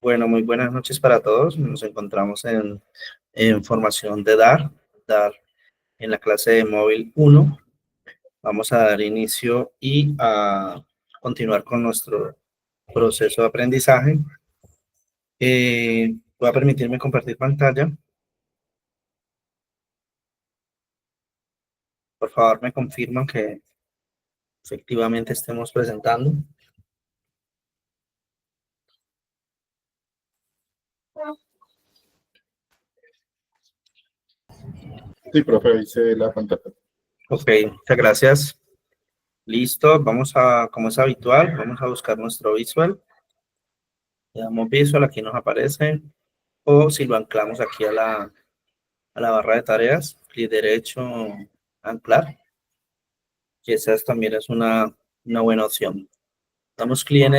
Bueno, muy buenas noches para todos. Nos encontramos en formación de dar en la clase de móvil 1. Vamos a dar inicio y a continuar con nuestro proceso de aprendizaje. Voy a permitirme compartir pantalla. Por favor, me confirman que efectivamente estemos presentando. Sí, profe, hice la pantalla. Ok, muchas gracias. Listo, vamos a, como es habitual, vamos a buscar nuestro visual. Le damos visual, aquí nos aparece. O si lo anclamos aquí a la barra de tareas, clic derecho, anclar, que esa también es una buena opción. Damos clic en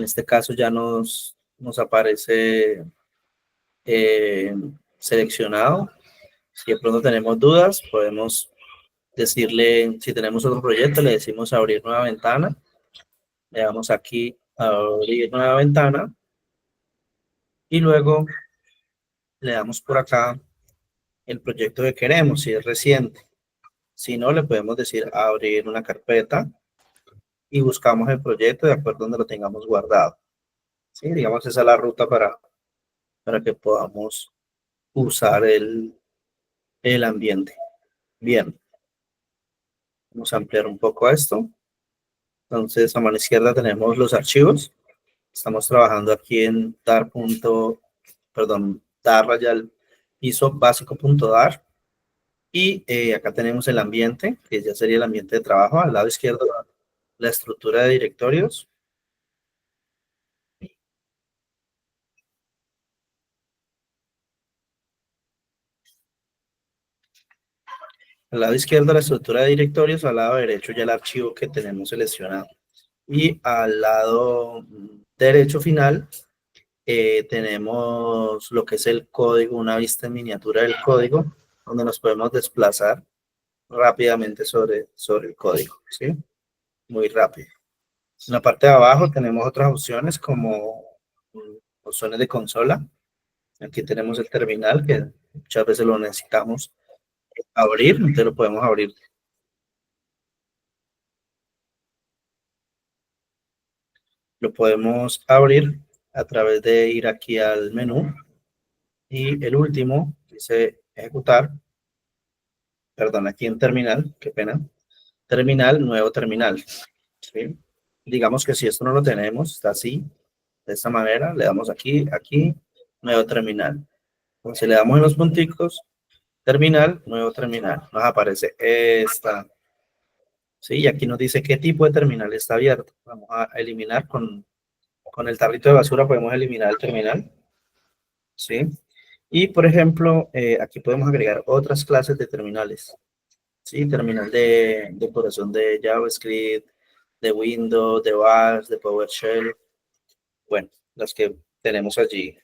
este caso ya nos aparece seleccionado. Si de pronto tenemos dudas, podemos decirle, si tenemos otro proyecto, le decimos abrir nueva ventana. Le damos aquí a abrir nueva ventana y luego le damos por acá el proyecto que queremos, si es reciente. Si no, le podemos decir abrir una carpeta y buscamos el proyecto de acuerdo a donde lo tengamos guardado. ¿Sí? Digamos, esa es la ruta para que podamos usar el ambiente. Bien, vamos a ampliar un poco esto. Entonces, a mano izquierda tenemos los archivos. Estamos trabajando aquí en dar rayal piso básico.dar. Y acá tenemos el ambiente, que ya sería el ambiente de trabajo. Al lado izquierdo, la estructura de directorios. Al lado izquierdo, la estructura de directorios. Al lado derecho, ya el archivo que tenemos seleccionado. Y al lado derecho final, tenemos lo que es el código, una vista en miniatura del código, donde nos podemos desplazar rápidamente sobre el código, ¿sí? Muy rápido. En la parte de abajo tenemos otras opciones como opciones de consola. Aquí tenemos el terminal que muchas veces lo necesitamos abrir, entonces lo podemos abrir. Lo podemos abrir a través de ir aquí al menú y el último dice ejecutar, perdón, aquí en terminal, qué pena, terminal, nuevo terminal, ¿sí? Digamos que si esto no lo tenemos, está así, de esta manera, le damos aquí, nuevo terminal. Entonces le damos en los punticos, terminal, nuevo terminal, nos aparece esta, ¿sí? Y aquí nos dice qué tipo de terminal está abierto. Vamos a eliminar con el tarrito de basura, podemos eliminar el terminal, ¿sí? Y, por ejemplo, aquí podemos agregar otras clases de terminales, ¿sí? Terminal de decoración de JavaScript, de Windows, de Bash, de PowerShell. Bueno, las que tenemos allí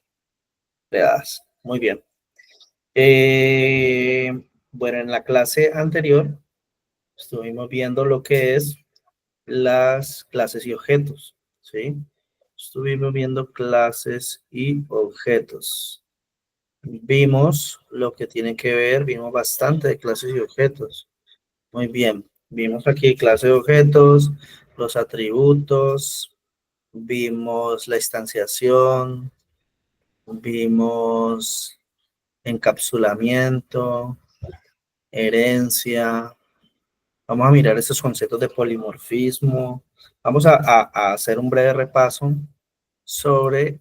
creadas. Muy bien. Bueno, en la clase anterior estuvimos viendo lo que es las clases y objetos, ¿sí? Estuvimos viendo clases y objetos. Vimos lo que tiene que ver, vimos bastante de clases y objetos. Muy bien, vimos aquí clase de objetos, los atributos, vimos la instanciación, vimos encapsulamiento, herencia. Vamos a mirar estos conceptos de polimorfismo. Vamos a hacer un breve repaso sobre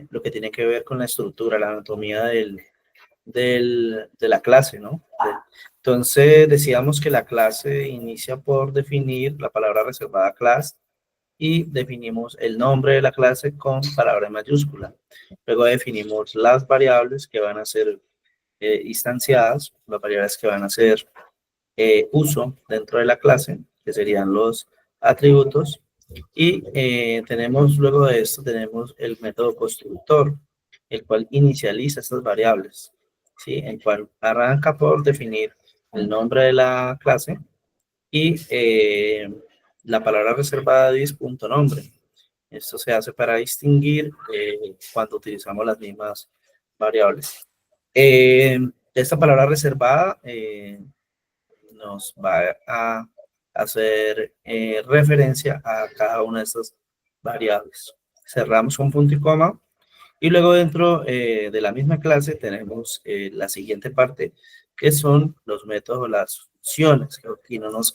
lo que tiene que ver con la estructura, la anatomía de la clase, ¿no? Entonces, decíamos que la clase inicia por definir la palabra reservada class y definimos el nombre de la clase con palabra mayúscula. Luego definimos las variables que van a ser instanciadas, las variables que van a ser uso dentro de la clase, que serían los atributos. Y tenemos, luego de esto, tenemos el método constructor, el cual inicializa estas variables, ¿sí? El cual arranca por definir el nombre de la clase y la palabra reservada de dis.nombre. Esto se hace para distinguir cuando utilizamos las mismas variables. Esta palabra reservada nos va a hacer referencia a cada una de estas variables. Cerramos con punto y coma. Y luego dentro de la misma clase tenemos la siguiente parte, que son los métodos o las funciones. Creo que aquí no nos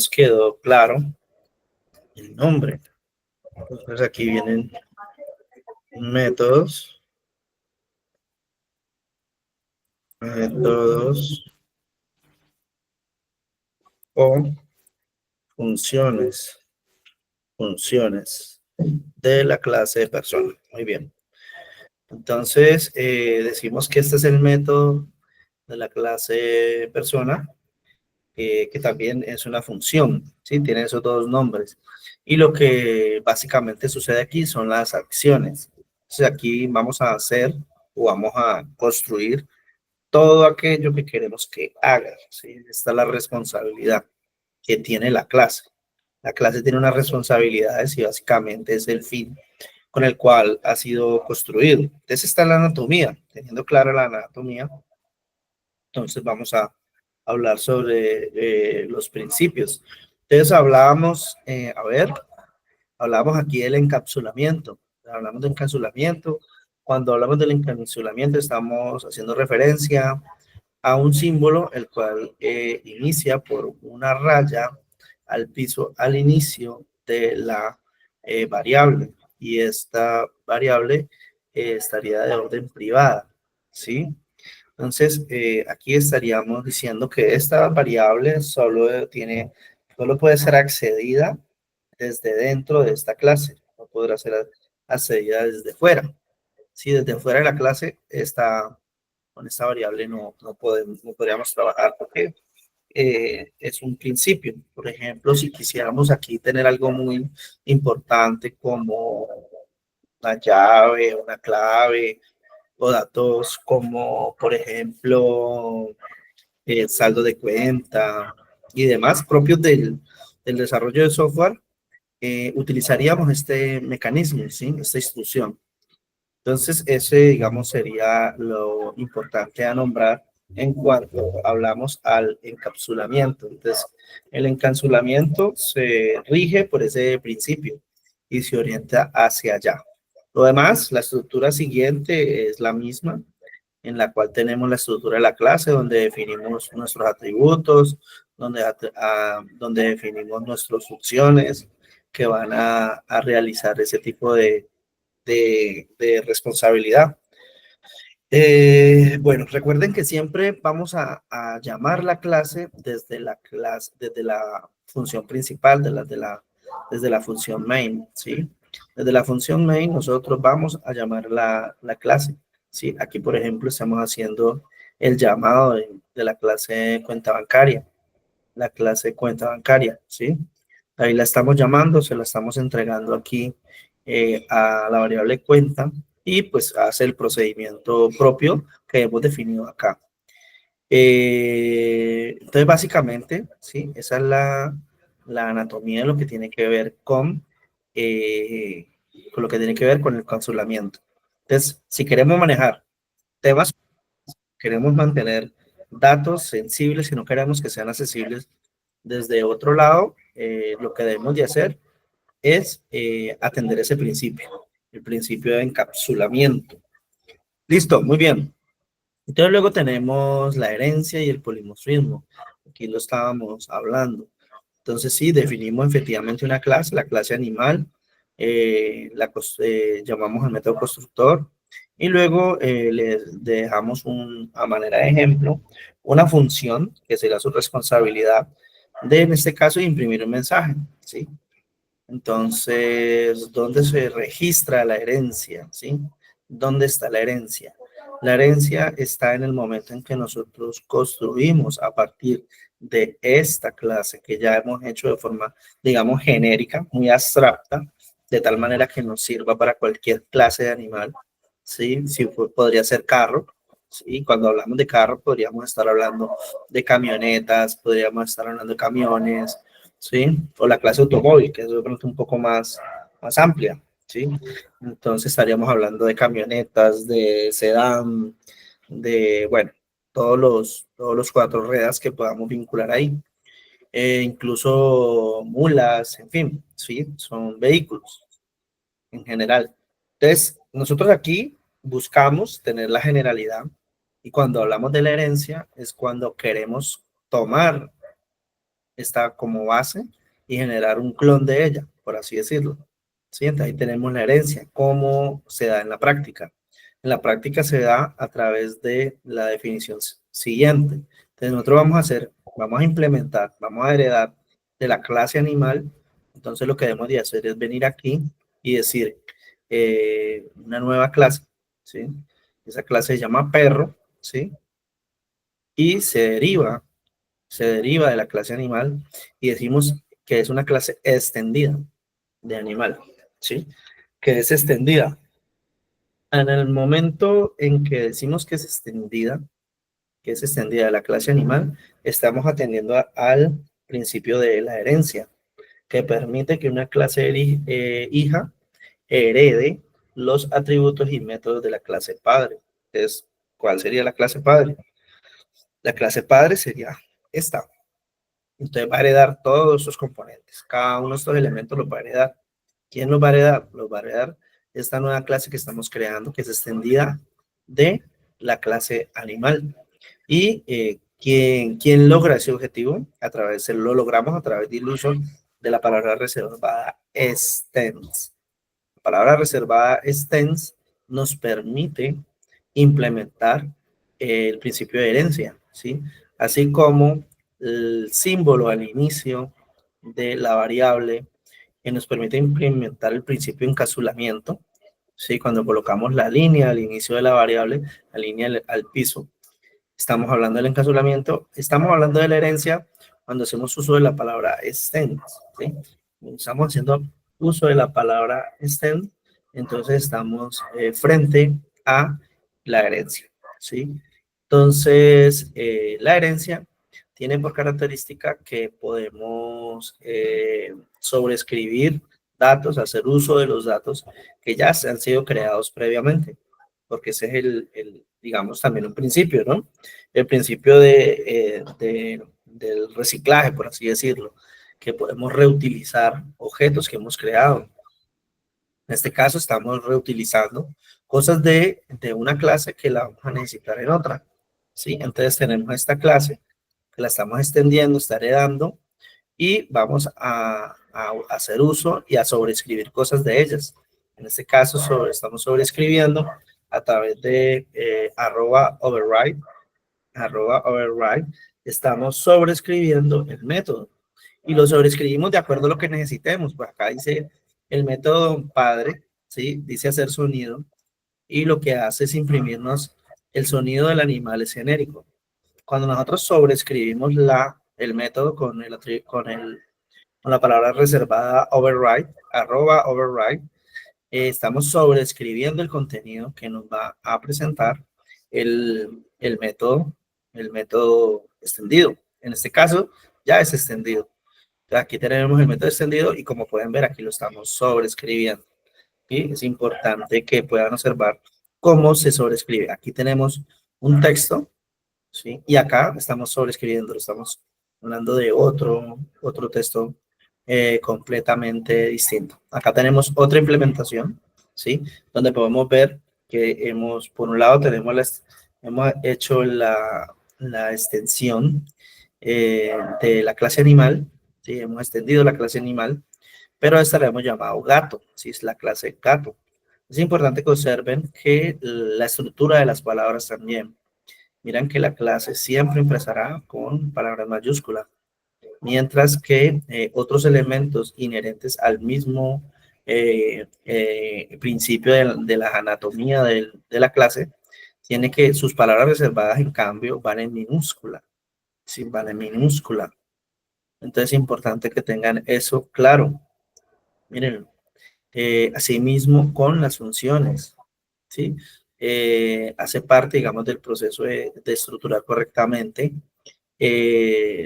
quedó claro el nombre. Entonces aquí vienen métodos, métodos o funciones, funciones de la clase de persona. Muy bien. Entonces, decimos que este es el método de la clase persona, que también es una función, ¿sí? Tiene esos dos nombres. Y lo que básicamente sucede aquí son las acciones. Entonces, aquí vamos a hacer o vamos a construir todo aquello que queremos que haga, ¿sí? Esta es la responsabilidad que tiene la clase. La clase tiene unas responsabilidades y básicamente es el fin con el cual ha sido construido. Entonces está la anatomía. Teniendo clara la anatomía, entonces vamos a hablar sobre los principios. Entonces hablábamos aquí del encapsulamiento. Hablamos de encapsulamiento. Cuando hablamos del encapsulamiento estamos haciendo referencia a un símbolo el cual inicia por una raya al piso al inicio de la variable, y esta variable estaría de orden privada, ¿sí? Entonces, aquí estaríamos diciendo que esta variable solo puede ser accedida desde dentro de esta clase, no podrá ser accedida desde fuera. Si desde fuera de la clase con esta variable no podríamos trabajar porque es un principio. Por ejemplo, si quisiéramos aquí tener algo muy importante como una llave, una clave o datos como, por ejemplo, el saldo de cuenta y demás propios del desarrollo de software, utilizaríamos este mecanismo, ¿sí? Esta instrucción. Entonces, ese, digamos, sería lo importante a nombrar en cuanto hablamos al encapsulamiento. Entonces, el encapsulamiento se rige por ese principio y se orienta hacia allá. Lo demás, la estructura siguiente es la misma, en la cual tenemos la estructura de la clase, donde definimos nuestros atributos, donde definimos nuestras funciones que van a realizar ese tipo de responsabilidad. Bueno, recuerden que siempre vamos a llamar la clase desde la función principal, desde la función main, ¿sí? Desde la función main nosotros vamos a llamar la clase, ¿sí? Aquí, por ejemplo, estamos haciendo el llamado de la clase cuenta bancaria, la clase cuenta bancaria, ¿sí? Ahí la estamos llamando, se la estamos entregando aquí a la variable cuenta y pues hace el procedimiento propio que hemos definido acá. Entonces, básicamente, ¿sí? Esa es la anatomía de lo que tiene que ver con lo que tiene que ver con el consulamiento. Entonces, si queremos manejar temas, queremos mantener datos sensibles y no queremos que sean accesibles desde otro lado, lo que debemos de hacer es atender ese principio, el principio de encapsulamiento. Listo, muy bien. Entonces luego tenemos la herencia y el polimorfismo. Aquí lo estábamos hablando. Entonces sí, definimos efectivamente una clase, la clase animal, llamamos al método constructor y luego le dejamos a manera de ejemplo una función que será su responsabilidad de, en este caso, imprimir un mensaje, ¿sí? Entonces, ¿dónde se registra la herencia? ¿Sí? ¿Dónde está la herencia? La herencia está en el momento en que nosotros construimos a partir de esta clase que ya hemos hecho de forma, digamos, genérica, muy abstracta, de tal manera que nos sirva para cualquier clase de animal. ¿Sí? Sí, podría ser carro. ¿Sí? Cuando hablamos de carro, podríamos estar hablando de camionetas, podríamos estar hablando de camiones, ¿sí? O la clase automóvil, que es de pronto un poco más amplia, ¿sí? Entonces estaríamos hablando de camionetas, de sedán, de, bueno, todos los cuatro ruedas que podamos vincular ahí. Incluso mulas, en fin, ¿sí? Son vehículos en general. Entonces, nosotros aquí buscamos tener la generalidad y cuando hablamos de la herencia es cuando queremos tomar esta como base y generar un clon de ella, por así decirlo. ¿Sí? Entonces ahí tenemos la herencia. ¿Cómo se da en la práctica? En la práctica se da a través de la definición siguiente. Entonces nosotros vamos a implementar, vamos a heredar de la clase animal. Entonces lo que debemos de hacer es venir aquí y decir una nueva clase, ¿sí? Esa clase se llama perro, ¿sí? Y se deriva de la clase animal y decimos que es una clase extendida de animal, ¿sí? Que es extendida. En el momento en que decimos que es extendida de la clase animal, estamos atendiendo al principio de la herencia, que permite que una clase hija herede los atributos y métodos de la clase padre. Entonces, ¿cuál sería la clase padre? La clase padre sería esta. Entonces va a heredar todos estos componentes. Cada uno de estos elementos los va a heredar. ¿Quién los va a heredar? Los va a heredar esta nueva clase que estamos creando, que es extendida de la clase animal. ¿Y quién logra ese objetivo? Lo logramos a través del uso de la palabra reservada extends. La palabra reservada extends nos permite implementar el principio de herencia, ¿sí? Así como el símbolo al inicio de la variable que nos permite implementar el principio de encapsulamiento, ¿sí? Cuando colocamos la línea al inicio de la variable, la línea al piso, estamos hablando del encapsulamiento, estamos hablando de la herencia cuando hacemos uso de la palabra extend, ¿sí? Estamos haciendo uso de la palabra extend, entonces estamos frente a la herencia, ¿sí? Entonces, la herencia tiene por característica que podemos sobreescribir datos, hacer uso de los datos que ya han sido creados previamente, porque ese es digamos, también un principio, ¿no? El principio del reciclaje, por así decirlo, que podemos reutilizar objetos que hemos creado. En este caso estamos reutilizando cosas de una clase que la vamos a necesitar en otra, ¿sí? Entonces tenemos esta clase que la estamos extendiendo, está heredando y vamos a hacer uso y a sobreescribir cosas de ellas. En este caso estamos sobreescribiendo a través de @override, estamos sobreescribiendo el método y lo sobreescribimos de acuerdo a lo que necesitemos. Pues acá dice el método padre, ¿sí? Dice hacer sonido y lo que hace es imprimirnos el sonido del animal es genérico. Cuando nosotros sobreescribimos el método con la palabra reservada override, @override, estamos sobreescribiendo el contenido que nos va a presentar el método, el método extendido. En este caso, ya es extendido. Aquí tenemos el método extendido y como pueden ver, aquí lo estamos sobreescribiendo. ¿Sí? Es importante que puedan observar cómo se sobreescribe. Aquí tenemos un texto, ¿sí? Y acá estamos sobreescribiendo, estamos hablando de otro texto completamente distinto. Acá tenemos otra implementación, ¿sí? Donde podemos ver que por un lado hemos hecho la extensión de la clase animal, ¿sí? Hemos extendido la clase animal, pero a esta le hemos llamado gato, ¿sí? Es la clase gato. Es importante que observen que la estructura de las palabras también. Miran que la clase siempre empezará con palabras mayúsculas, mientras que otros elementos inherentes al mismo principio de la anatomía de la clase, tiene que sus palabras reservadas, en cambio, van en minúscula. Sí, van en minúscula. Entonces es importante que tengan eso claro. Miren, asimismo con las funciones, ¿sí? Hace parte, digamos, del proceso de estructurar correctamente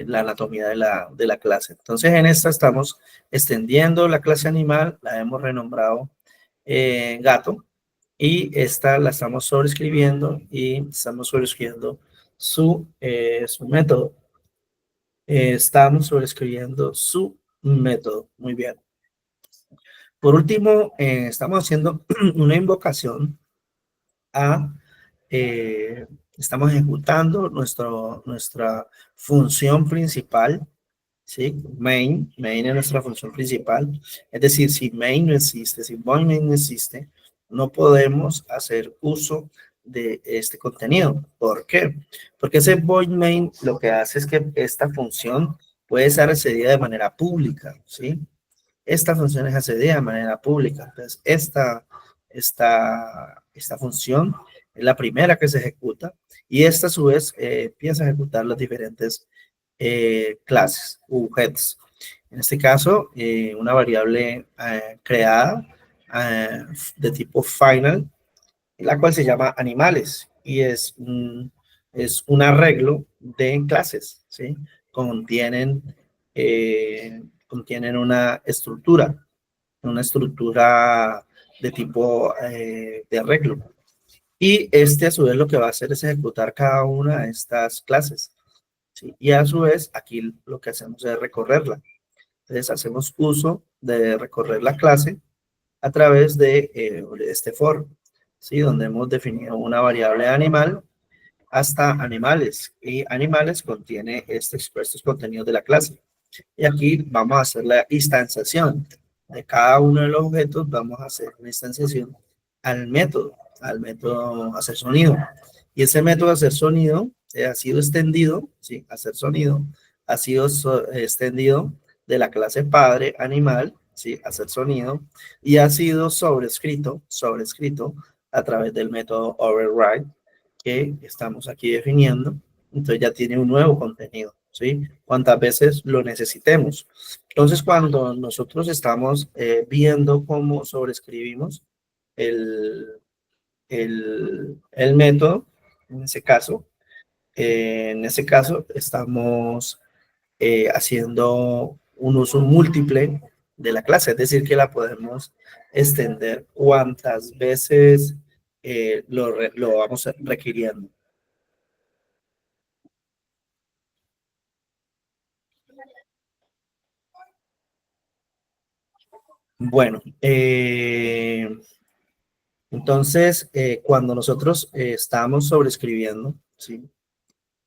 la anatomía de la clase. Entonces, en esta estamos extendiendo la clase animal, la hemos renombrado gato, y esta la estamos sobreescribiendo y estamos sobreescribiendo su método. Estamos sobreescribiendo su método. Muy bien. Por último, estamos haciendo una invocación a, estamos ejecutando nuestra función principal, ¿sí? Main es nuestra función principal. Es decir, si main no existe, si void main no existe, no podemos hacer uso de este contenido. ¿Por qué? Porque ese void main lo que hace es que esta función puede ser accedida de manera pública, ¿sí? Esta función es accedida de manera pública. Entonces, esta función es la primera que se ejecuta y esta a su vez empieza a ejecutar las diferentes clases u objetos. En este caso, una variable creada de tipo final, la cual se llama animales y es un arreglo de clases, ¿sí? Contienen, contienen una estructura de tipo de arreglo. Y este a su vez lo que va a hacer es ejecutar cada una de estas clases, ¿sí? Y a su vez aquí lo que hacemos es recorrerla. Entonces hacemos uso de recorrer la clase a través de este for, ¿sí? Donde hemos definido una variable animal hasta animales, y animales contiene estos contenidos de la clase. Y aquí vamos a hacer la instanciación de cada uno de los objetos, vamos a hacer una instanciación al método hacer sonido. Y ese método hacer sonido ha sido extendido, ¿sí? Hacer sonido ha sido extendido de la clase padre animal, ¿sí? Hacer sonido, y ha sido sobrescrito a través del método override que estamos aquí definiendo. Entonces ya tiene un nuevo contenido, ¿sí? Cuantas veces lo necesitemos. Entonces, cuando nosotros estamos viendo cómo sobreescribimos el, el método, en ese caso estamos haciendo un uso múltiple de la clase, es decir, que la podemos extender cuantas veces lo vamos requiriendo. Bueno, entonces, cuando nosotros estamos sobreescribiendo, ¿sí?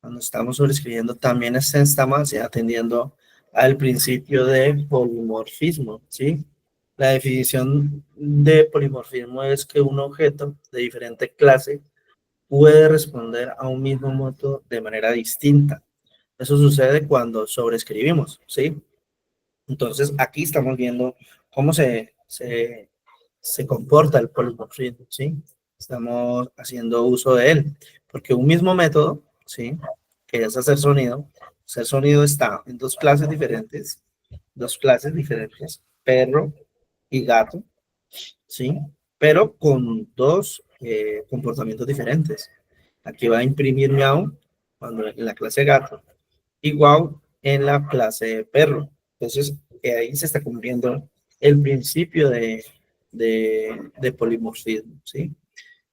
Cuando estamos sobreescribiendo, también estamos atendiendo al principio de polimorfismo, ¿sí? La definición de polimorfismo es que un objeto de diferente clase puede responder a un mismo método de manera distinta. Eso sucede cuando sobreescribimos, ¿sí? Entonces, aquí estamos viendo cómo se comporta el polimorfismo, ¿sí? Estamos haciendo uso de él, porque un mismo método, ¿sí? Que es hacer sonido está en dos clases diferentes, perro y gato, ¿sí? Pero con dos comportamientos diferentes. Aquí va a imprimir miau cuando en la clase gato, igual en la clase perro. Entonces, ahí se está cumpliendo el principio de polimorfismo, ¿sí?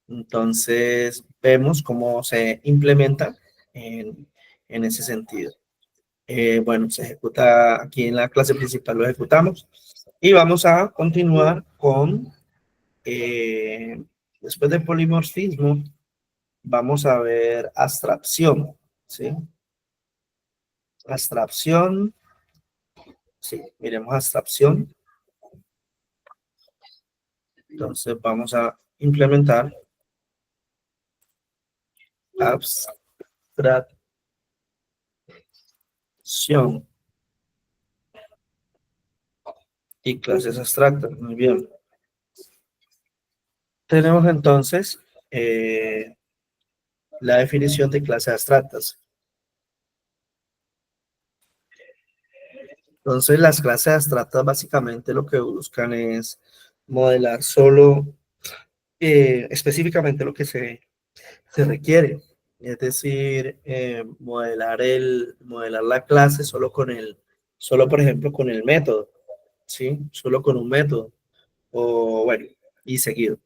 Entonces, vemos cómo se implementa en ese sentido. Bueno, se ejecuta aquí en la clase principal, lo ejecutamos. Y vamos a continuar con, después de polimorfismo, vamos a ver abstracción, ¿sí? Abstracción, sí, miremos abstracción. Entonces vamos a implementar abstracción y clases abstractas. Muy bien. Tenemos entonces la definición de clases abstractas. Entonces las clases abstractas básicamente lo que buscan es modelar solo específicamente lo que se requiere. Es decir, modelar la clase solo por ejemplo, con el método, ¿sí? Solo con un método, o bueno, y seguido.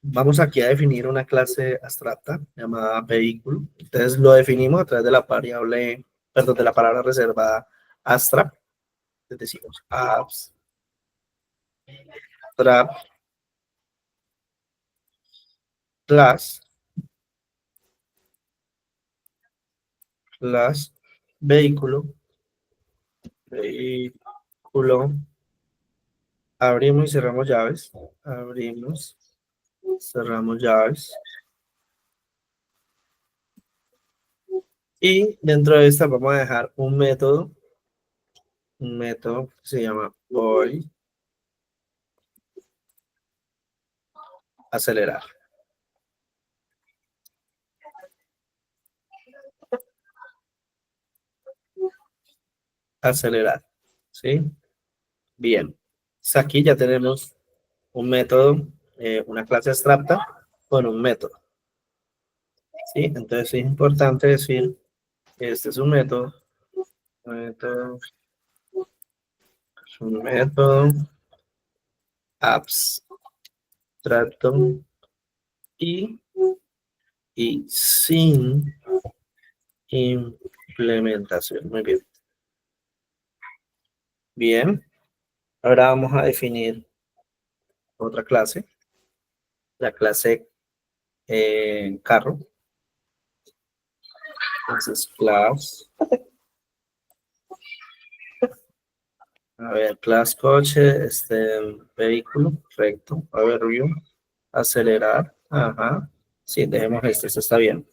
Vamos aquí a definir una clase abstracta llamada vehículo. Entonces lo definimos a través de la variable, perdón, de la palabra reservada abstract. Entonces decimos abstract class, vehículo, vehículo, abrimos y cerramos llaves, abrimos, cerramos llaves, y dentro de esta vamos a dejar un método que se llama voy acelerar. Acelerar, ¿sí? Bien. Aquí ya tenemos un método, una clase abstracta con un método, ¿sí? Entonces es importante decir que este es un método, método, es un método abstracto y, sin implementación. Muy bien. Bien. Ahora vamos a definir otra clase, la clase carro. Entonces, class, a ver, class coche, vehículo, perfecto. A ver, view, acelerar, ajá. Sí, dejemos esto está bien.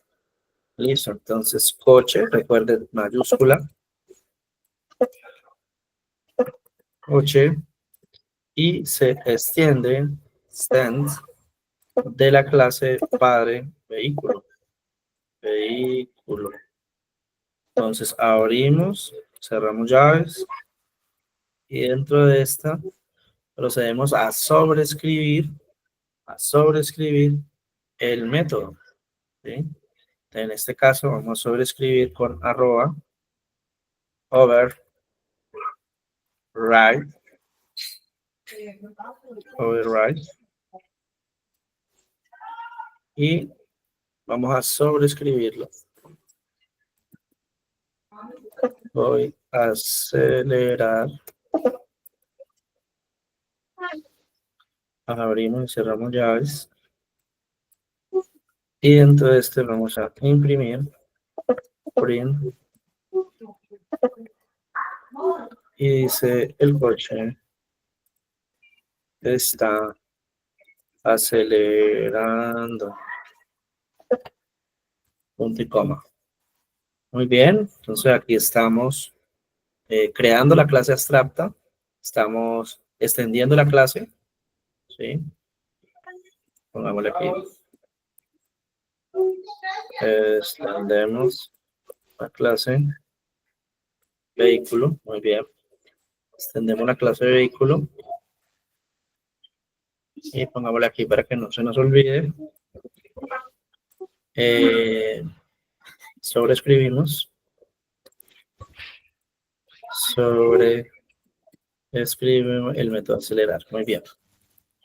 Listo, entonces coche, recuerden, mayúscula, coche, y se extends de la clase padre, vehículo, vehículo. Entonces abrimos, cerramos llaves, y dentro de esta procedemos a sobreescribir el método, ¿sí? En este caso vamos a sobreescribir con arroba override y vamos a sobreescribirlo. Voy a acelerar. Abrimos y cerramos llaves. Y dentro de este vamos a imprimir. Print. Y dice el coche está acelerando. Punto y coma. Muy bien. Entonces aquí estamos creando la clase abstracta. Estamos extendiendo la clase. ¿Sí? Pongámosle aquí. Extendemos la clase vehículo. Muy bien. Extendemos la clase de vehículo. Y pongámosle aquí para que no se nos olvide. Sobreescribimos. Escribimos el método acelerar. Muy bien.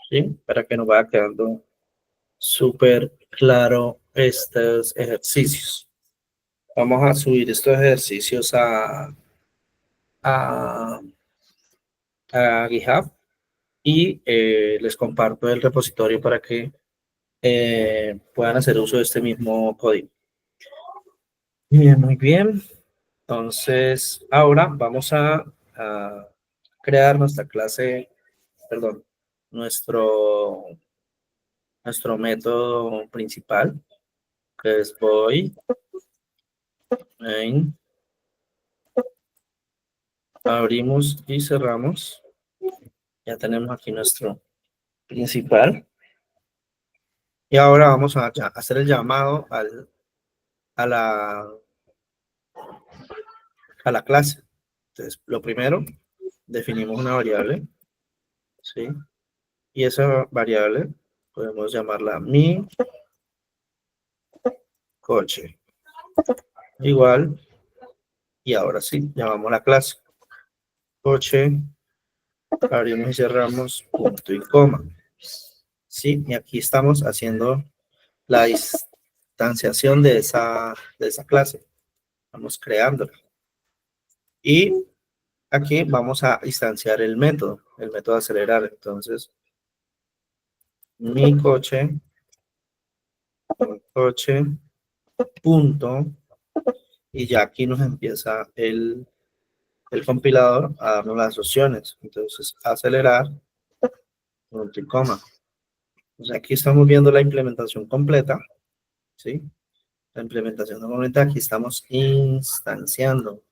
¿Sí? Para que nos vaya quedando súper claro estos ejercicios. Vamos a subir estos ejercicios a GitHub y les comparto el repositorio para que puedan hacer uso de este mismo código. Bien, muy bien. Entonces, ahora vamos a crear nuestra clase, perdón, nuestro método principal, que es voy en abrimos y cerramos. Ya tenemos aquí nuestro principal. Y ahora vamos a hacer el llamado a la clase. Entonces, lo primero, definimos una variable, ¿sí? Y esa variable podemos llamarla mi coche. igual, y ahora sí, llamamos la clase. Coche, abrimos y cerramos, punto y coma. Sí, y aquí estamos haciendo la instanciación de esa clase. Vamos creándola. Y aquí vamos a instanciar el método acelerar. Entonces, mi coche, punto, y ya aquí nos empieza el compilador a darnos las opciones. Entonces, acelerar, punto y coma. O sea, aquí estamos viendo la implementación completa, ¿sí? La implementación completa, aquí estamos instanciando.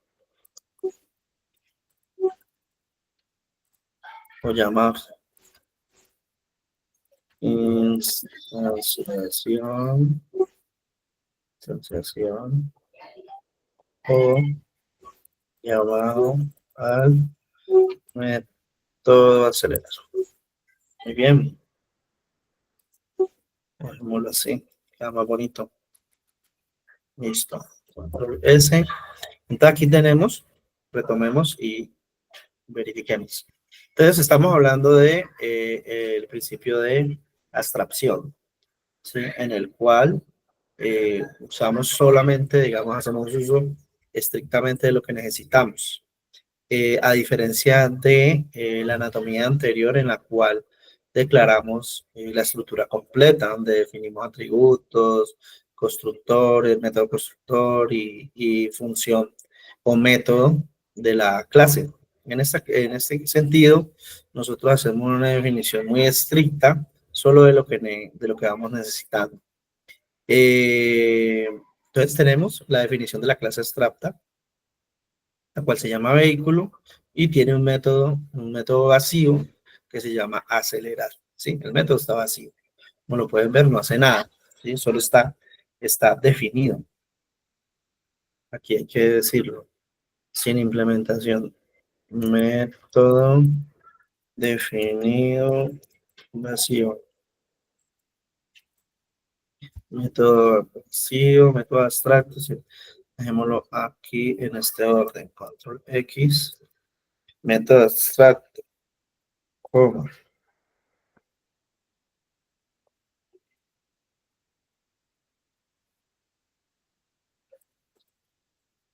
O llamar instanciación, o llamado al método acelerar. Muy bien. Dejémoslo así, queda más bonito. Listo. Control S. Entonces aquí tenemos, retomemos y verifiquemos. Entonces estamos hablando de el principio de abstracción, ¿sí? En el cual usamos solamente, digamos, hacemos uso estrictamente de lo que necesitamos. A diferencia de la anatomía anterior en la cual declaramos la estructura completa, donde definimos atributos, constructores, método constructor y función o método de la clase. En este sentido, nosotros hacemos una definición muy estricta solo de lo que vamos necesitando. Entonces tenemos la definición de la clase abstracta, la cual se llama vehículo y tiene un método vacío que se llama acelerar. ¿Sí? El método está vacío. Como lo pueden ver, no hace nada. ¿Sí? Solo está definido. Aquí hay que decirlo. Sin implementación. Método definido vacío. Método vacío, método abstracto. ¿Sí? Dejémoslo aquí en este orden. Control X. Método abstracto. ¿Cómo?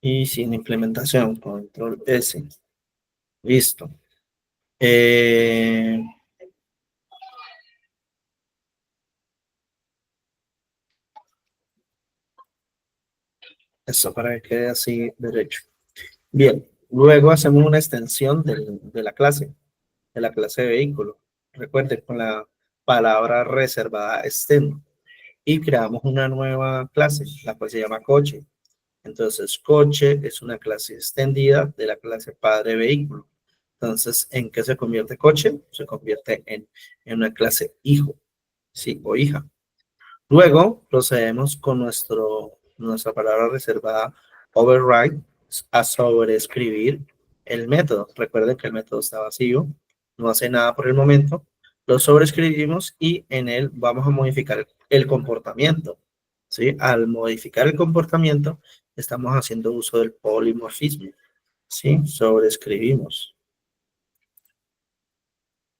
Y sin implementación, control S. Listo. Eso para que quede así derecho. Bien, luego hacemos una extensión de la clase de vehículo. Recuerden, con la palabra reservada extend. Y creamos una nueva clase, la cual se llama coche. Entonces, coche es una clase extendida de la clase padre vehículo. Entonces, ¿en qué se convierte coche? Se convierte en una clase hijo, sí, o hija. Luego procedemos con nuestra palabra reservada override a sobreescribir el método. Recuerden que el método está vacío, no hace nada por el momento. Lo sobreescribimos y en él vamos a modificar el comportamiento. ¿Sí? Al modificar el comportamiento, estamos haciendo uso del polimorfismo. ¿Sí? Sobreescribimos.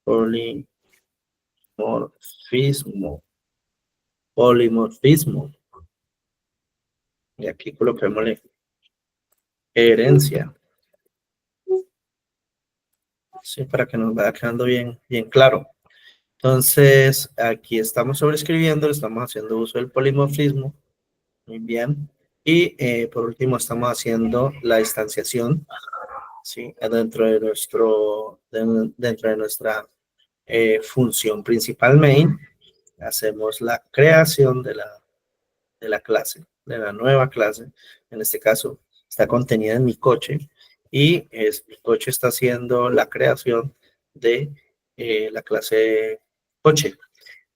Polimorfismo. Polimorfismo. Y aquí coloquémosle herencia. Sí, para que nos vaya quedando bien claro. Entonces, aquí estamos sobreescribiendo, estamos haciendo uso del polimorfismo. Muy bien. Y por último, estamos haciendo la instanciación, ¿sí? Dentro de nuestra función principal main, hacemos la creación de la clase, de la nueva clase. En este caso, está contenida en mi coche y mi coche está haciendo la creación de la clase coche.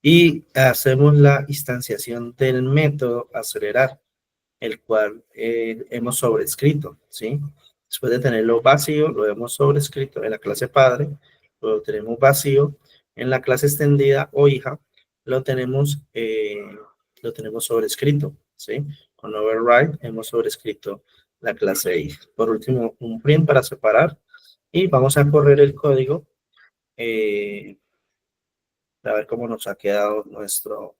Y hacemos la instanciación del método acelerar, el cual hemos sobrescrito, ¿sí? Después de tenerlo vacío, lo hemos sobrescrito en la clase padre, lo tenemos vacío en la clase extendida o hija, lo tenemos sobrescrito, ¿sí? con override hemos sobrescrito la clase i. Por último, un print para separar y vamos a correr el código a ver cómo nos ha quedado nuestro.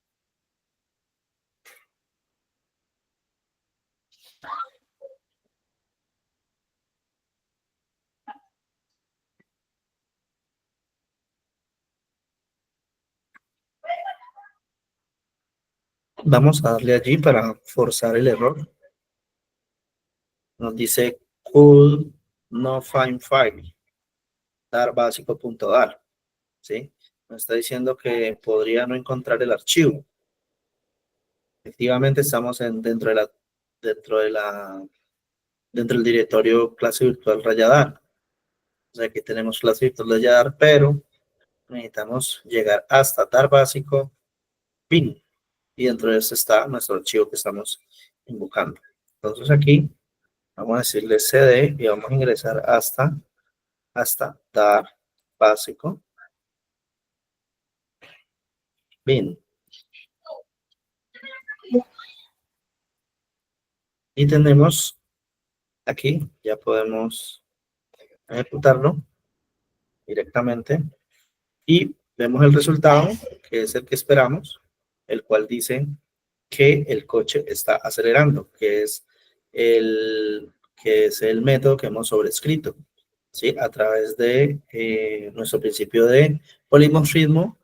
Vamos a darle allí para forzar el error. Nos dice could no find file, dar básico.dar, ¿sí? Nos está diciendo que podría no encontrar el archivo. Efectivamente estamos dentro del directorio clase virtual rayadar. O sea, aquí tenemos clase virtual rayadar, pero necesitamos llegar hasta dar básico bin. Y dentro de este está nuestro archivo que estamos invocando. Entonces aquí vamos a decirle cd y vamos a ingresar hasta dar básico bin. Y tenemos aquí, ya podemos ejecutarlo directamente y vemos el resultado, que es el que esperamos, el cual dice que el coche está acelerando, que es el método que hemos sobrescrito, ¿sí? A través de nuestro principio de polimorfismo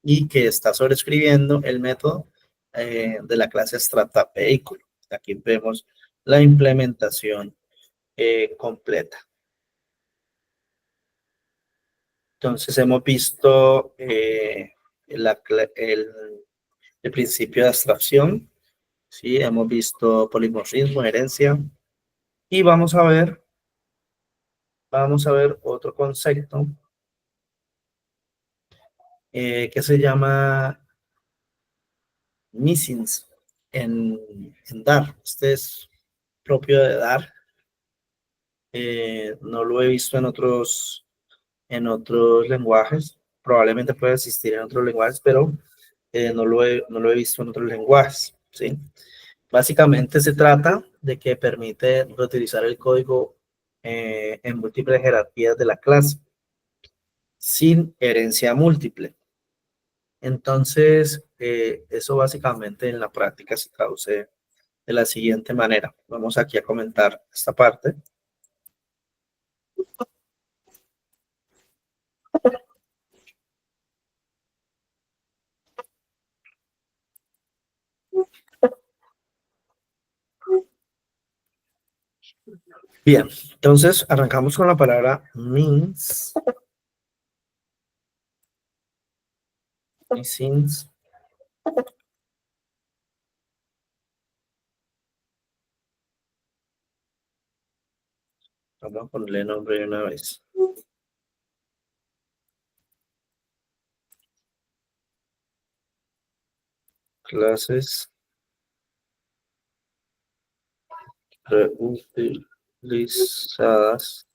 y que está sobrescribiendo el método de la clase abstracta vehículo. Aquí vemos la implementación completa. Entonces hemos visto el principio de abstracción, ¿sí? Hemos visto polimorfismo, herencia, y vamos a ver otro concepto que se llama missings en Dart. Este es propio de Dart. No lo he visto en otros lenguajes. Probablemente puede existir en otros lenguajes, pero no lo he visto en otros lenguajes, ¿sí? Básicamente se trata de que permite reutilizar el código en múltiples jerarquías de la clase, sin herencia múltiple. Entonces, eso básicamente en la práctica se traduce de la siguiente manera. Vamos aquí a comentar esta parte. Bien, entonces arrancamos con la palabra means. Missings. Vamos a ponerle nombre de una vez. Clases reutilizadas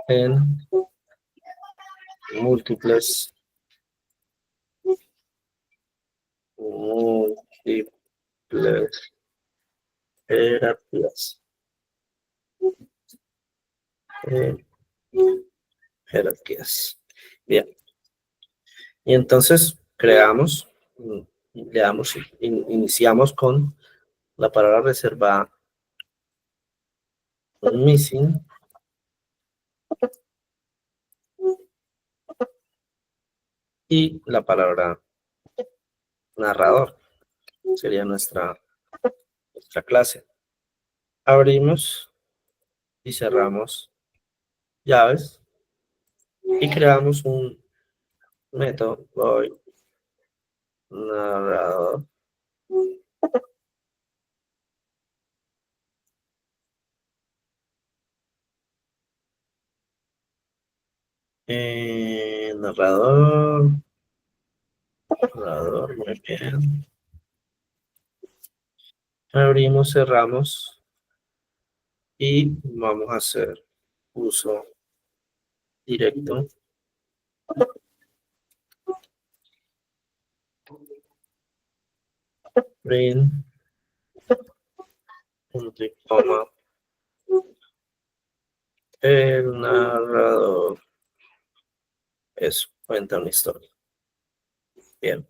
en múltiples jerarquías. Jerarquías. Bien. Y entonces creamos, iniciamos con la palabra reservada missing y la palabra narrador. Sería nuestra clase. Abrimos y cerramos llaves y creamos un método void narrador narrador, muy bien. Abrimos, cerramos y vamos a hacer uso directo print, punto y coma, el narrador, eso, cuenta una historia. Bien.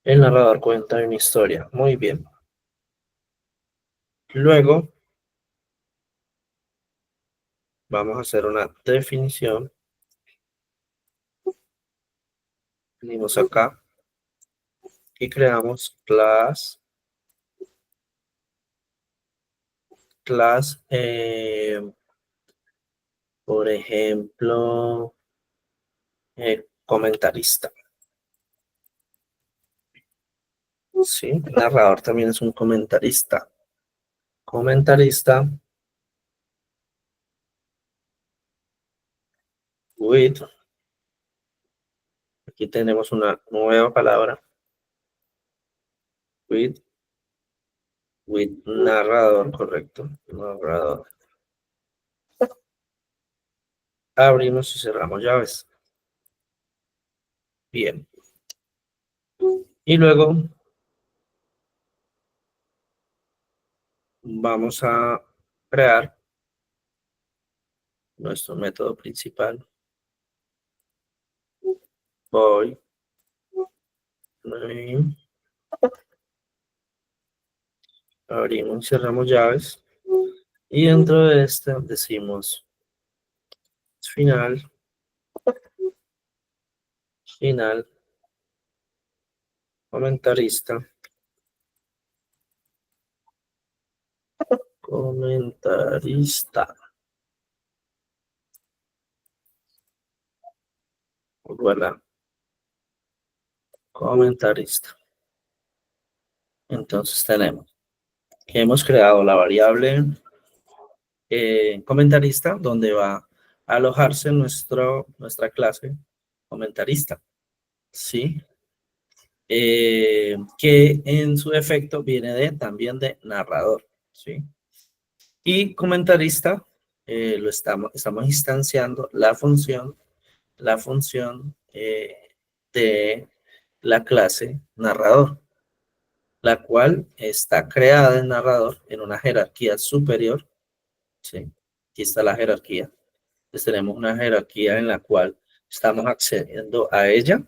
El narrador cuenta una historia. Muy bien. Luego, vamos a hacer una definición. Venimos acá y creamos class, por ejemplo, comentarista. Sí, narrador también es un comentarista. Comentarista with, aquí tenemos una nueva palabra, with narrador, correcto, narrador. Abrimos y cerramos llaves. Bien. Y luego vamos a crear nuestro método principal. Voy. Abrimos y cerramos llaves. Y dentro de esta decimos final, comentarista, ¿verdad? Comentarista. Entonces tenemos que hemos creado la variable comentarista, donde va a alojarse nuestra clase comentarista, ¿sí? Que en su efecto viene también de narrador, ¿sí? Y comentarista, estamos instanciando la función de la clase narrador, la cual está creada en narrador en una jerarquía superior, ¿sí? Aquí está la jerarquía. Entonces tenemos una jerarquía en la cual estamos accediendo a ella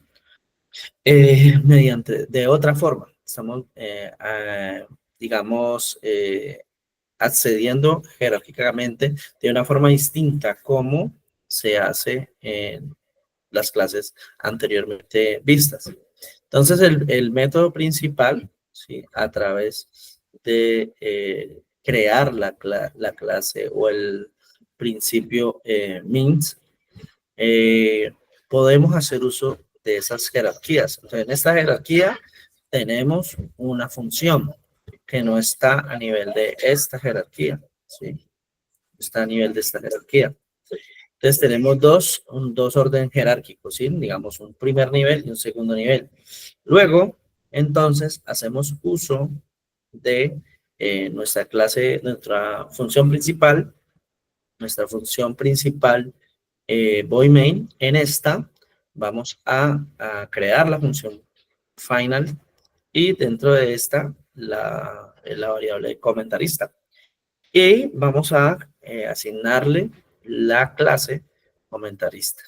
mediante, de otra forma. Estamos, digamos, accediendo jerárquicamente de una forma distinta como se hace en las clases anteriormente vistas. Entonces, el método principal, ¿sí? A través de crear la clase o el principio means, podemos hacer uso de esas jerarquías. Entonces, en esta jerarquía tenemos una función que no está a nivel de esta jerarquía, ¿sí? Está a nivel de esta jerarquía. Entonces tenemos dos orden jerárquicos, ¿sí? Digamos un primer nivel y un segundo nivel. Luego, entonces, hacemos uso de nuestra clase, nuestra función principal, void main. En esta vamos a crear la función final y dentro de esta la variable comentarista. Y vamos a asignarle la clase comentarista.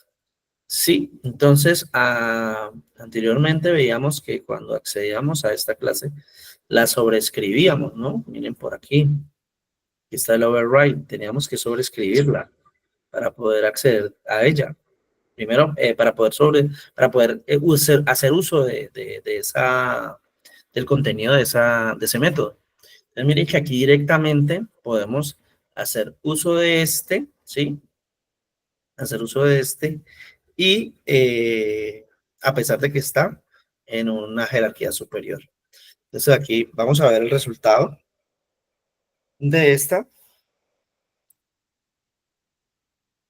Sí, entonces anteriormente veíamos que cuando accedíamos a esta clase la sobreescribíamos, ¿no? Miren por aquí. Aquí está el override. Teníamos que sobreescribirla para poder acceder a ella. Primero, para poder hacer uso del contenido de ese método. Entonces, miren que aquí directamente podemos hacer uso de este, ¿sí? Hacer uso de este y a pesar de que está en una jerarquía superior. Entonces aquí vamos a ver el resultado de esta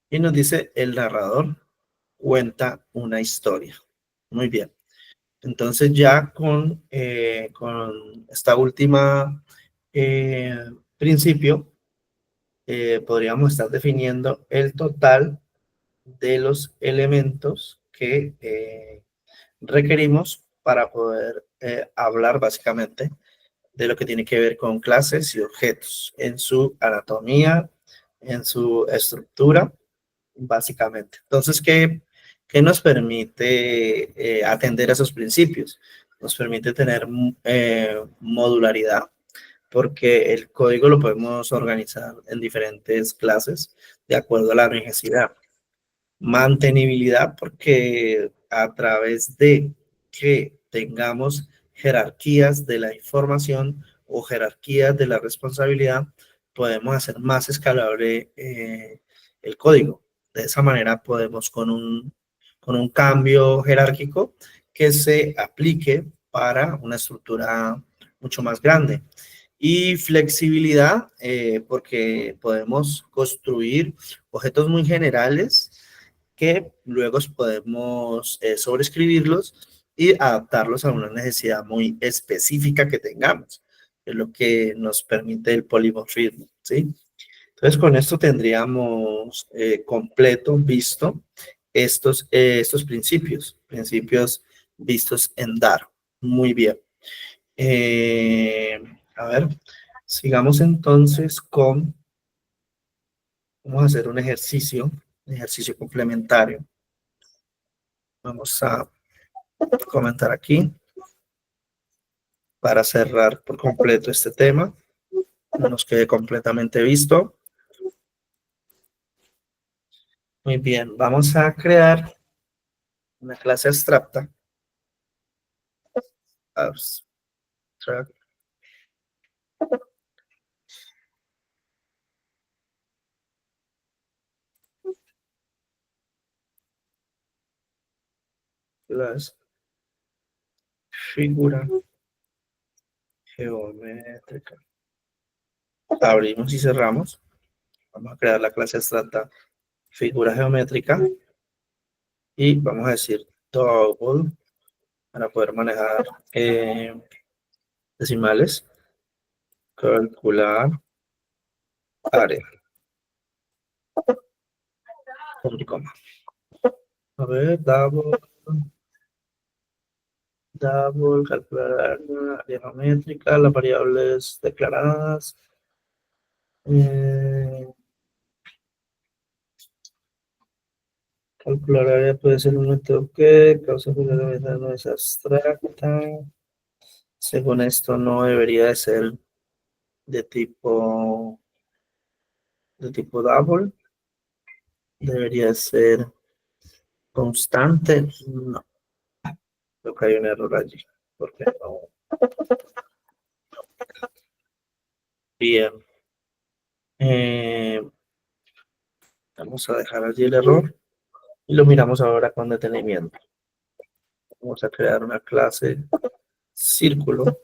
y nos dice el narrador cuenta una historia. Muy bien. Entonces ya con esta última principio podríamos estar definiendo el total de los elementos que requerimos para poder hablar básicamente de lo que tiene que ver con clases y objetos en su anatomía, en su estructura, básicamente. Entonces, ¿qué nos permite atender a esos principios? Nos permite tener modularidad, porque el código lo podemos organizar en diferentes clases de acuerdo a la necesidad. Mantenibilidad, porque a través de que tengamos jerarquías de la información o jerarquías de la responsabilidad, podemos hacer más escalable el código. De esa manera podemos con un cambio jerárquico que se aplique para una estructura mucho más grande. Y flexibilidad, porque podemos construir objetos muy generales que luego podemos sobreescribirlos y adaptarlos a una necesidad muy específica que tengamos, es lo que nos permite el polimorfismo, ¿sí? Entonces, con esto tendríamos completo, visto estos principios vistos en Daro. Muy bien. A ver, sigamos entonces vamos a hacer un ejercicio complementario. Vamos a comentar aquí para cerrar por completo este tema. No nos quede completamente visto. Muy bien, vamos a crear una clase abstracta. Abstract. Clase figura geométrica. Abrimos y cerramos. Vamos a crear la clase abstracta figura geométrica y vamos a decir double para poder manejar decimales. Calcular área. Punto y coma. A ver, double, calcular área geométrica, las variables declaradas. Calcular área puede ser un método que causa fundamental no es abstracta. Según esto, no debería de ser de tipo double. Debería ser constante. No, creo que hay un error allí. Porque no. Bien. Vamos a dejar allí el error y lo miramos ahora con detenimiento. Vamos a crear una clase círculo.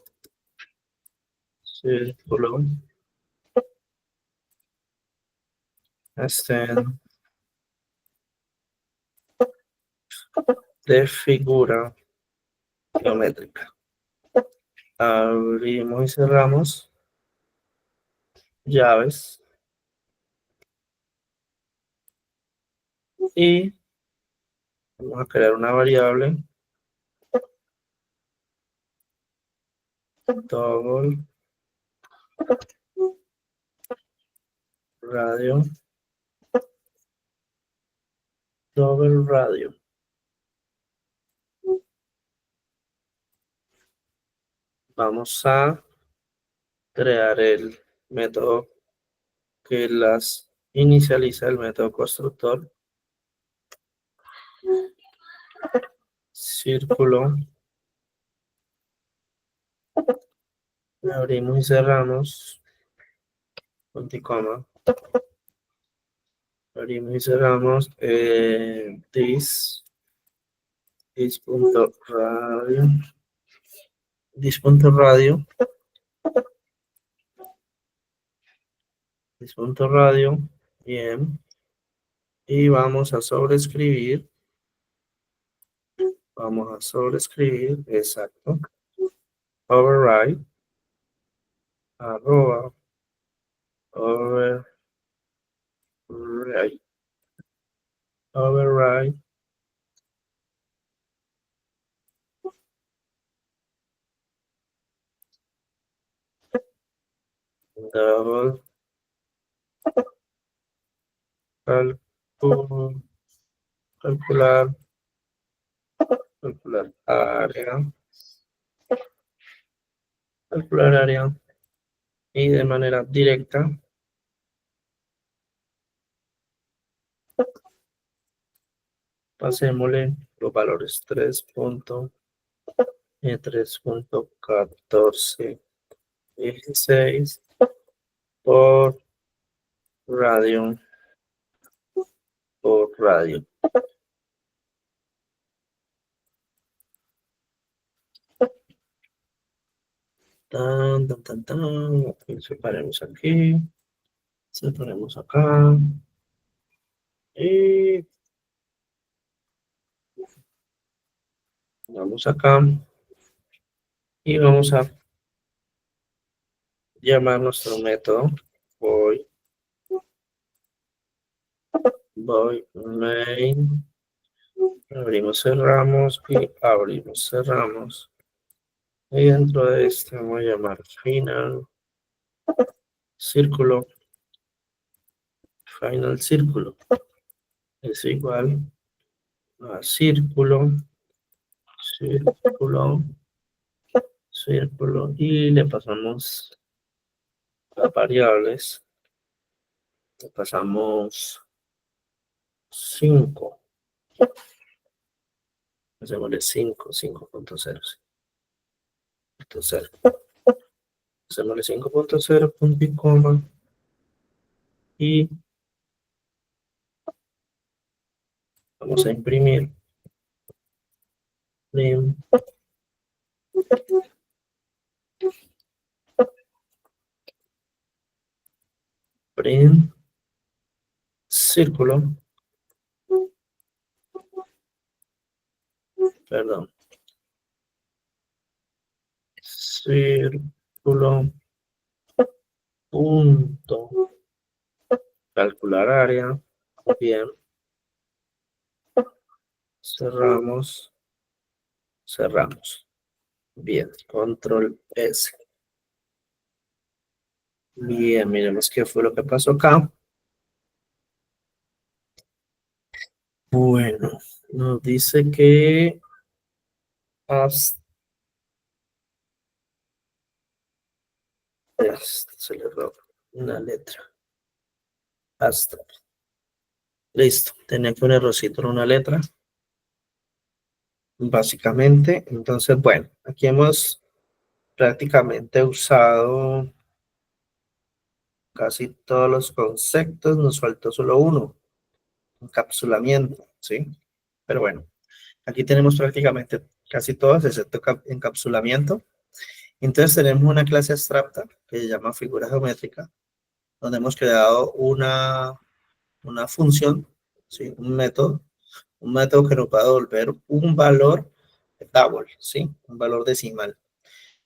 De figura geométrica. Abrimos y cerramos llaves y vamos a crear una variable double radio vamos a crear el método que las inicializa, el método constructor círculo, abrimos y cerramos punto y coma, abrimos y cerramos this.radio, bien, y vamos a sobreescribir, exacto, override, arroba, override, double calcular área y de manera directa pasémosle los valores 3.1416 por radio por radio. Tan, tan, tan, tan. Ok, separemos aquí. Separemos acá. Y vamos acá. Y vamos a llamar nuestro método. Voy main. Abrimos, cerramos y abrimos, cerramos. Y dentro de este vamos a llamar final círculo. Final círculo es igual a círculo, círculo y le pasamos las variables. Le pasamos 5. Hacemosle 5.0. Hacemosle 5.0, punto y coma. Y vamos a imprimir. Print círculo. Perdón. Círculo. Punto. Calcular área. Bien. Cerramos. Cerramos. Bien. Control S. Bien, miremos qué fue lo que pasó acá. Bueno, nos dice que se le erró una letra. Hasta. Listo. Tenía que un errorcito en una letra. Básicamente. Entonces, bueno, aquí hemos prácticamente usado casi todos los conceptos. Nos faltó solo uno. Encapsulamiento, ¿sí? Pero bueno, aquí tenemos prácticamente casi todos, excepto encapsulamiento. Entonces tenemos una clase abstracta que se llama figura geométrica, donde hemos creado una función, ¿sí? Un método que nos va a devolver un valor double, ¿sí? Un valor decimal.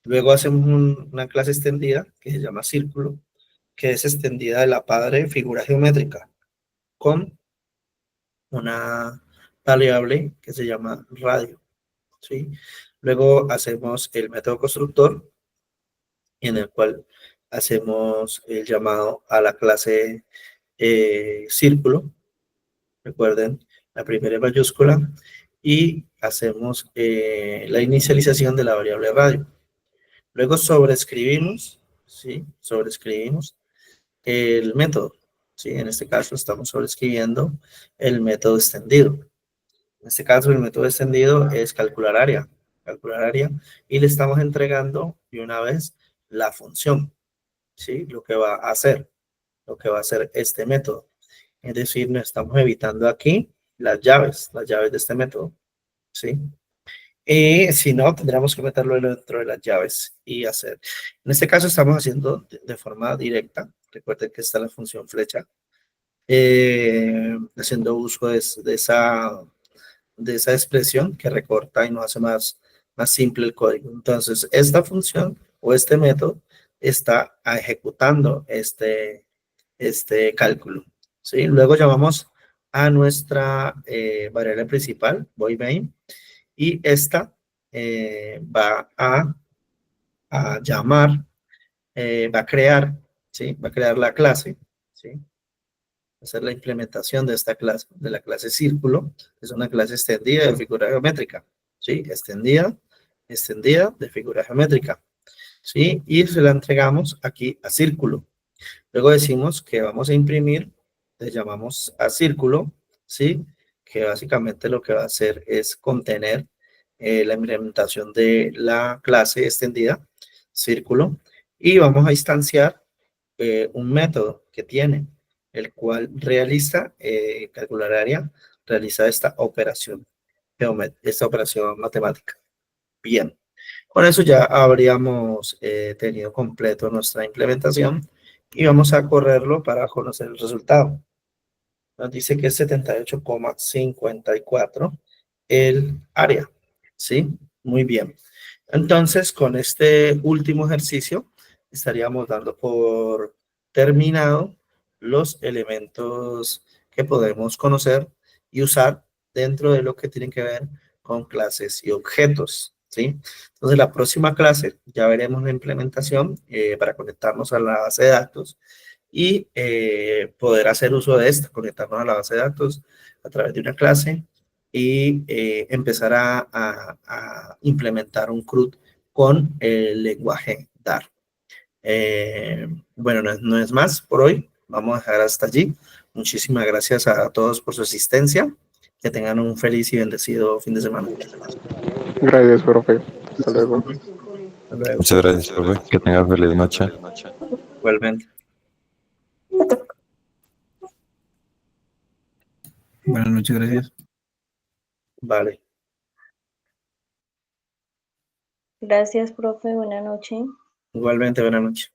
Luego hacemos una clase extendida que se llama círculo, que es extendida de la padre figura geométrica, con una variable que se llama radio, ¿sí? Luego hacemos el método constructor, en el cual hacemos el llamado a la clase círculo. Recuerden, la primera es mayúscula y hacemos la inicialización de la variable radio. Luego sobreescribimos, ¿sí? Sobreescribimos el método, ¿sí? En este caso estamos sobreescribiendo el método extendido. En este caso el método extendido es calcular área, y le estamos entregando de una vez la función, ¿sí? Lo que va a hacer este método. Es decir, nos estamos evitando aquí las llaves de este método, ¿sí? Y si no, tendríamos que meterlo dentro de las llaves y hacer. En este caso estamos haciendo de forma directa. Recuerden que está la función flecha. Haciendo uso de esa expresión que recorta y nos hace más simple el código. Entonces, esta función o este método está ejecutando este cálculo, ¿sí? Luego llamamos a nuestra variable principal, void main, y esta va a llamar, va a crear, ¿sí? Va a crear la clase, ¿sí? Hacer la implementación de esta clase, de la clase círculo, es una clase extendida de figura geométrica, ¿sí? Extendida de figura geométrica, ¿sí? Y se la entregamos aquí a círculo. Luego decimos que vamos a imprimir, le llamamos a círculo, ¿sí? Que básicamente lo que va a hacer es contener la implementación de la clase extendida, círculo, y vamos a instanciar un método que tiene, el cual realiza, calcular área, realiza esta operación matemática. Bien, con eso ya habríamos tenido completo nuestra implementación y vamos a correrlo para conocer el resultado. Nos dice que es 78,54 el área, ¿sí? Muy bien. Entonces, con este último ejercicio, estaríamos dando por terminado los elementos que podemos conocer y usar dentro de lo que tienen que ver con clases y objetos, ¿sí? Entonces, la próxima clase ya veremos la implementación para conectarnos a la base de datos y poder hacer uso de esta, conectarnos a la base de datos a través de una clase y empezar a implementar un CRUD con el lenguaje DAR. Bueno, no es más por hoy. Vamos a dejar hasta allí. Muchísimas gracias a todos por su asistencia. Que tengan un feliz y bendecido fin de semana. Gracias, profe. Hasta luego. Hasta luego. Muchas gracias, profe. Que tenga feliz noche. Igualmente. Buenas noches, gracias. Vale. Gracias, profe. Buenas noches. Igualmente, buenas noches.